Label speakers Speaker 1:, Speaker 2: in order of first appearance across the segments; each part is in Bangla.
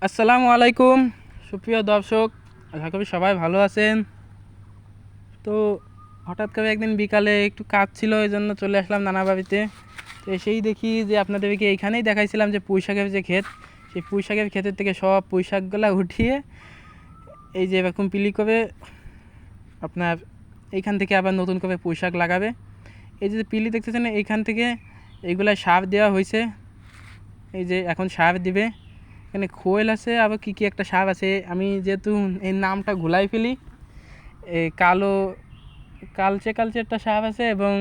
Speaker 1: আসসালামু আলাইকুম সুপ্রিয় দর্শক, আশা করি সবাই ভালো আছেন। তো হঠাৎ করে একদিন বিকালে একটু কাজ ছিল, এই জন্য চলে আসলাম নানা বাড়িতে। তো এসেই দেখি যে আপনাদেরকে এইখানেই দেখাইছিলাম যে পুঁই শাকের যে ক্ষেত, সেই পুঁই শাকের ক্ষেতের থেকে সব পুঁই শাকগুলো উঠিয়ে এই যে এরকম পিলি করে আপনার এইখান থেকে আবার নতুন করে পুঁই শাক লাগাবে। এই যে পিলি দেখতেছেন, এইখান থেকে এইগুলা সার দেওয়া হয়েছে। এই যে এখন সার দিবে, এখানে খোল আছে, আবার কী কী একটা সার আছে, আমি যেহেতু এই নামটা ঘুলাই ফেলি। এই কালচে কালচে একটা সার আছে এবং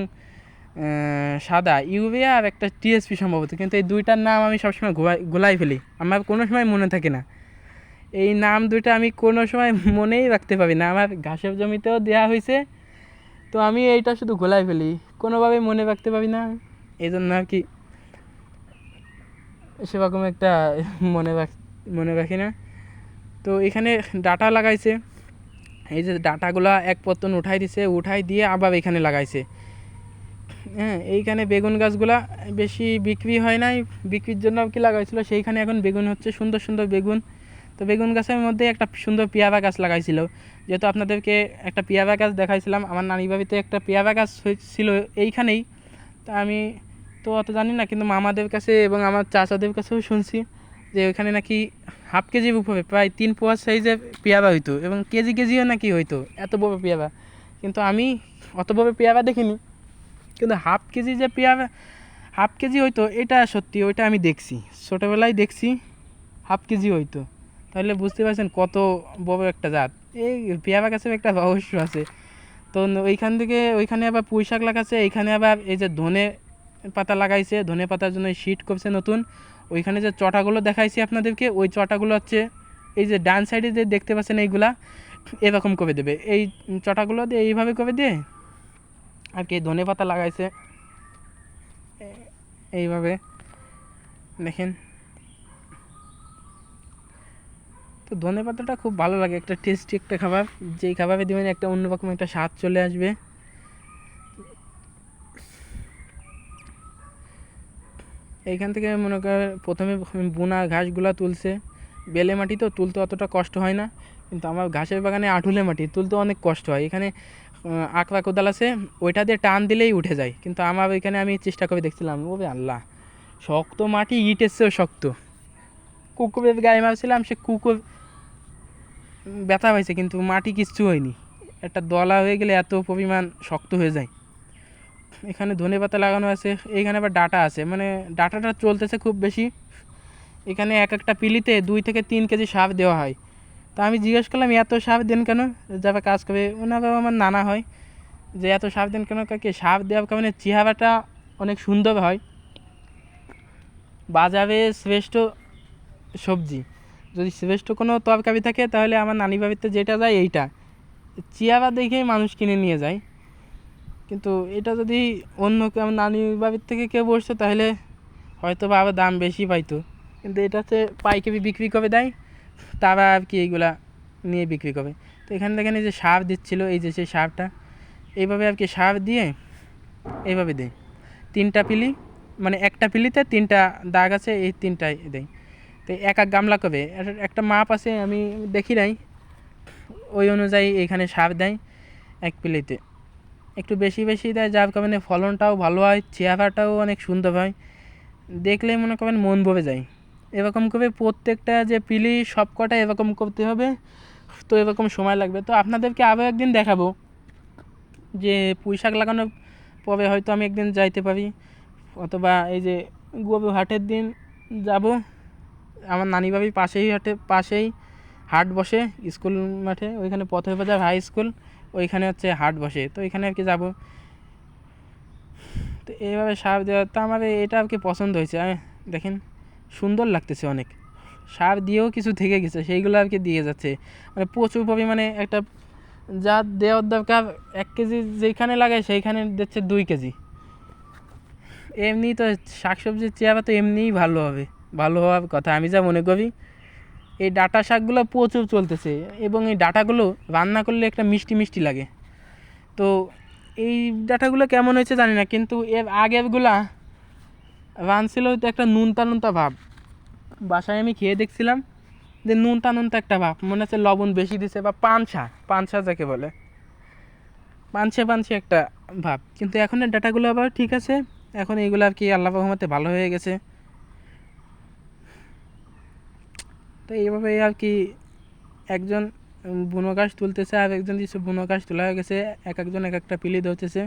Speaker 1: সাদা ইউরিয়া আর একটা টিএসপি সম্ভবত, কিন্তু এই দুইটার নাম আমি সবসময় ঘোলাই ফেলি, আমার কোনো সময় মনে থাকে না। এই নাম দুইটা আমি কোনো সময় মনেই রাখতে পারি না। আমার ঘাসের জমিতেও দেওয়া হয়েছে, তো আমি এইটা শুধু ঘোলাই ফেলি, কোনোভাবে মনে রাখতে পারি না। এই জন্য আর কি সেরকম একটা মনে রাখি না। তো এখানে ডাটা লাগাইছে, এই যে ডাটাগুলা এক পত্তন উঠাই দিয়ে আবার এখানে লাগাইছে। হ্যাঁ, এইখানে বেগুন গাছগুলা বেশি বিক্রি হয় নাই, বিক্রির জন্য কি লাগাইছিল, সেইখানে এখন বেগুন হচ্ছে, সুন্দর সুন্দর বেগুন। তো বেগুন গাছের মধ্যে একটা সুন্দর পেয়ারা গাছ লাগাইছিল, যেহেতু আপনাদেরকে একটা পেয়ারা গাছ দেখাইছিলাম, আমার নানি বাড়িতে একটা পেয়ারা গাছ হয়েছিল এইখানেই। তা আমি তো অত জানি না, কিন্তু মামাদের কাছে এবং আমার চাচাদের কাছেও শুনছি যে ওইখানে নাকি হাফ কেজির উপরে প্রায় 3 পোয়া সাইজের পেয়ারা হইতো, এবং কেজি কেজিও নাকি হইতো, এত বড় পেয়ারা। কিন্তু আমি অত বড় পেয়ারা দেখিনি, কিন্তু হাফ কেজি হইতো এটা সত্যি, ওইটা আমি দেখছি, ছোটোবেলায় দেখছি হাফ কেজি হইতো। তাহলে বুঝতে পারছেন কত বড় একটা জাত। এই পেয়ারা গাছের একটা রহস্য আছে। তো ওইখান থেকে ওইখানে আবার পুঁই শাক লাগাচ্ছে, এইখানে আবার এই যে ধনে পাতা লাগাইছে, ধনে পাতার জন্য শীট করছে নতুন। ওইখানে যে চটাগুলো দেখাইছি আপনাদেরকে, ওই চটাগুলো হচ্ছে এই যে ডান সাইডে যে দেখতে পাচ্ছেন এইগুলা, এরকম করে দেবে, এই চটাগুলো দিয়ে এইভাবে করে দিয়ে আর কি ধনে পাতা লাগাইছে এইভাবে দেখেন। তো ধনে পাতাটা খুব ভালো লাগে, একটা টেস্টি একটা খাবার, যেই খাবারে দেবেন একটা অন্যরকম একটা স্বাদ চলে আসবে। এইখান থেকে মনে করেন প্রথমে বোনা ঘাসগুলো তুলছে, বেলে মাটি তো তুলতে অতটা কষ্ট হয় না, কিন্তু আমার ঘাসের বাগানে আঠুলে মাটি তুলতে অনেক কষ্ট হয়। এখানে আকড়া কোদাল আছে, ওইটা দিয়ে টান দিলেই উঠে যায়, কিন্তু আমার ওইখানে আমি চেষ্টা করে দেখছিলাম, ওরে আল্লাহ, শক্ত মাটি, ইটের চেয়েও শক্ত। কুকুরের গায়ে মারছিলাম, সে কুকুর ব্যথা হয়েছে, কিন্তু মাটি কিচ্ছু হয়নি। একটা দলা হয়ে গেলে এত পরিমাণ শক্ত হয়ে যায়। এখানে ধনে পাতা লাগানো আছে, এইখানে আবার ডাটা আছে, মানে ডাটাটা চলতেছে খুব বেশি। এখানে এক একটা পিলিতে 2 থেকে 3 কেজি সার দেওয়া হয়। তা আমি জিজ্ঞেস করলাম এত সার দেন কেন, যারা কাজ করে, ওনারাও আমার নানা হয়, যে এত সার দেন কেন, কাকে সার দেওয়ার কারণে চেহারাটা অনেক সুন্দর হয়, বাজারে শ্রেষ্ঠ সবজি, যদি শ্রেষ্ঠ কোনো তরকারি থাকে তাহলে আমার নানি বাড়িতে যেটা যায় এইটা, চেহারা দেখেই মানুষ কিনে নিয়ে যায়। কিন্তু এটা যদি অন্য আমার নানি বাড়ির থেকে কেউ বসতো তাহলে হয়তো বা আবার দাম বেশি পাইতো, কিন্তু এটা হচ্ছে পাইকারি বিক্রি করে দেয়, তারা আর কি এইগুলা নিয়ে বিক্রি করে। তো এখানে দেখেন এই যে সার দিচ্ছিলো, এই যে সেই সারটা এইভাবে আর কি সার দিয়ে এইভাবে দেয় 3টা পিলি, মানে একটা পিলিতে 3টা দাগ আছে, এই 3টাই দেয়। তো এক এক গামলা করে একটা মাপ আছে, আমি দেখি নাই, ওই অনুযায়ী এখানে সার দেয় এক পিলিতে, একটু বেশি বেশি দেয়, যার কারণে ফলনটাও ভালো হয়, চেহারাটাও অনেক সুন্দর হয়, দেখলেই মনে করেন মন ভরে যায়। এরকম করে প্রত্যেকটা যে পিলি সব কটা এরকম করতে হবে, তো এরকম সময় লাগবে। তো আপনাদেরকে আরও একদিন দেখাবো যে পুঁই শাক লাগানোর পরে হয়তো আমি একদিন যাইতে পারি, অথবা এই যে গরু হাটের দিন যাব। আমার নানি বাড়ির পাশেই হাট বসে, স্কুল মাঠে, ওইখানে পথের বাজার হাই স্কুল, ওইখানে হচ্ছে হাট বসে, তো এখানে আর কি যাবো। তো এইভাবে সার দেওয়া, তো আমার এটা আর কি পছন্দ হয়েছে, দেখেন সুন্দর লাগতেছে অনেক। সার দিয়েও কিছু থেকে গেছে, সেইগুলো আর কি দিয়ে যাচ্ছে, মানে প্রচুর পরিমাণে একটা যা দেওয়ার দরকার 1 কেজি যেখানে লাগায় সেইখানে দিচ্ছে 2 কেজি। এমনি তো শাকসবজির চেহারা তো এমনিই ভালো হবে, ভালো হওয়ার কথা আমি যা মনে করি। এই ডাঁটা শাকগুলো প্রচুর চলতেছে, এবং এই ডাঁটাগুলো রান্না করলে একটা মিষ্টি মিষ্টি লাগে। তো এই ডাঁটাগুলো কেমন হয়েছে জানি না, কিন্তু এর আগেরগুলা রানছিল তো একটা নুনতা নুনতা ভাব, বাসায় আমি খেয়ে দেখছিলাম, যে নুনতা নুনতা একটা ভাব, মনে হচ্ছে লবণ বেশি দিছে, বা পানসা পানসা যাকে বলে, পানসে পানসে একটা ভাব। কিন্তু এখনের ডাটাগুলো আবার ঠিক আছে, এখন এইগুলো আর কি আল্লাহ রহমতে ভালো হয়ে গেছে। তো এইভাবে আর কি একজন বুনো ঘাস তুলতেছে, আর একজন কিছু বুনো ঘাস তোলা হয়ে গেছে, এক একজন এক একটা পিলি ধরতেছে,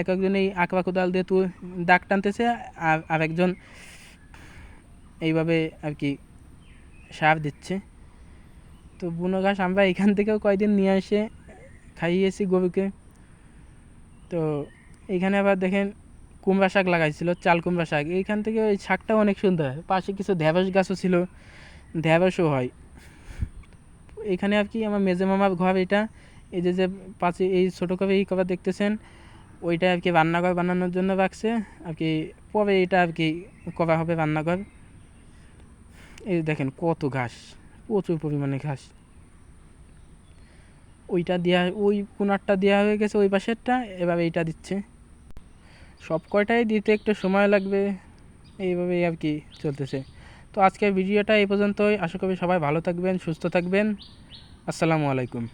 Speaker 1: এক একজন এই আঁকবা কোদাল দিয়ে দাগ টানতেছে, আর আরেকজন এইভাবে আর কি সার দিচ্ছে। তো বুনো ঘাস আমরা এখান থেকেও কয়দিন নিয়ে এসে খাইয়েছি গরুকে। তো এইখানে আবার দেখেন কুমড়া শাক লাগাইছিল, চাল কুমড়া শাক, এইখান থেকে ওই শাকটাও অনেক সুন্দর। পাশে কিছু ঢ্যাঁড়স গাছও ছিল, ঢ্যাঁড়সও হয় এখানে আর কি। আমার মেজে মামার ঘর এটা, এই যে যে পাশে এই ছোটো করে এই কভার দেখতেছেন, ওইটা আর কি রান্নাঘর বানানোর জন্য রাখছে আর কি, পরে এটা আর কি করা হবে রান্নাঘর। এই দেখেন কত ঘাস, প্রচুর পরিমাণে ঘাস। ওইটা দেওয়া, ওই কোনারটা দেওয়া হয়ে গেছে, ওই পাশেরটা এবার এইটা দিচ্ছে। সব কয়টাই দিতে একটু সময় লাগবে, এইভাবেই আর কি চলতেছে। তো আজকের ভিডিওটা এই পর্যন্তই। আশা করি সবাই ভালো থাকবেন, সুস্থ থাকবেন। আসসালামু আলাইকুম।